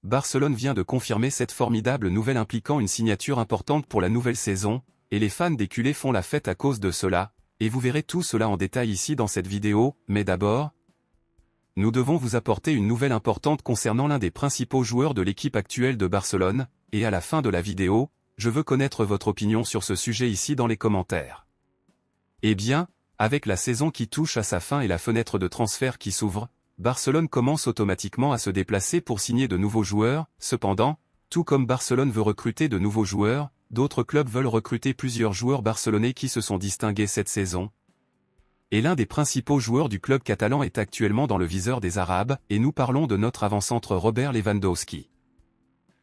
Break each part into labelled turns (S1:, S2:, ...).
S1: Barcelone vient de confirmer cette formidable nouvelle impliquant une signature importante pour la nouvelle saison, et les fans des culés font la fête à cause de cela, et vous verrez tout cela en détail ici dans cette vidéo, mais d'abord, nous devons vous apporter une nouvelle importante concernant l'un des principaux joueurs de l'équipe actuelle de Barcelone, et à la fin de la vidéo, je veux connaître votre opinion sur ce sujet ici dans les commentaires. Eh bien, avec la saison qui touche à sa fin et la fenêtre de transfert qui s'ouvre, Barcelone commence automatiquement à se déplacer pour signer de nouveaux joueurs. Cependant, tout comme Barcelone veut recruter de nouveaux joueurs, d'autres clubs veulent recruter plusieurs joueurs barcelonais qui se sont distingués cette saison. Et l'un des principaux joueurs du club catalan est actuellement dans le viseur des Arabes, et nous parlons de notre avant-centre Robert Lewandowski.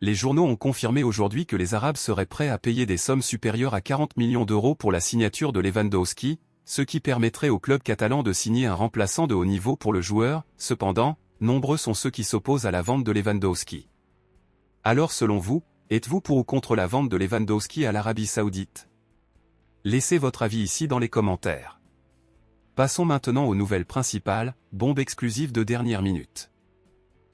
S1: Les journaux ont confirmé aujourd'hui que les Arabes seraient prêts à payer des sommes supérieures à 40 millions d'euros pour la signature de Lewandowski, ce qui permettrait au club catalan de signer un remplaçant de haut niveau pour le joueur. Cependant, nombreux sont ceux qui s'opposent à la vente de Lewandowski. Alors selon vous, êtes-vous pour ou contre la vente de Lewandowski à l'Arabie Saoudite? Laissez votre avis ici dans les commentaires. Passons maintenant aux nouvelles principales, bombe exclusive de dernière minute.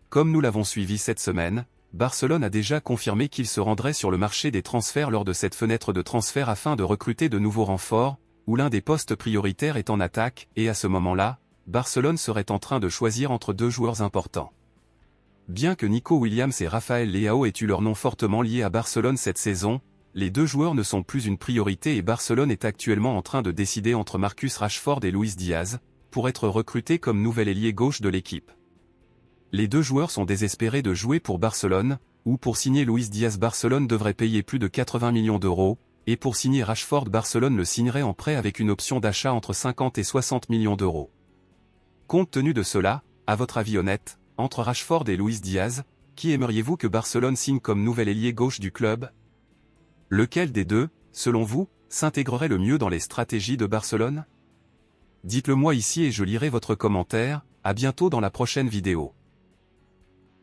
S1: Comme nous l'avons suivi cette semaine, Barcelone a déjà confirmé qu'il se rendrait sur le marché des transferts lors de cette fenêtre de transfert afin de recruter de nouveaux renforts, où l'un des postes prioritaires est en attaque, et à ce moment-là, Barcelone serait en train de choisir entre deux joueurs importants. Bien que Nico Williams et Rafael Leao aient eu leur nom fortement lié à Barcelone cette saison, les deux joueurs ne sont plus une priorité et Barcelone est actuellement en train de décider entre Marcus Rashford et Luis Diaz, pour être recruté comme nouvel ailier gauche de l'équipe. Les deux joueurs sont désespérés de jouer pour Barcelone, où pour signer Luis Diaz Barcelone devrait payer plus de 80 millions d'euros, et pour signer Rashford Barcelone le signerait en prêt avec une option d'achat entre 50 et 60 millions d'euros. Compte tenu de cela, à votre avis honnête, entre Rashford et Luis Diaz, qui aimeriez-vous que Barcelone signe comme nouvel ailier gauche du club? Lequel des deux, selon vous, s'intégrerait le mieux dans les stratégies de Barcelone? Dites-le moi ici et je lirai votre commentaire. À bientôt dans la prochaine vidéo.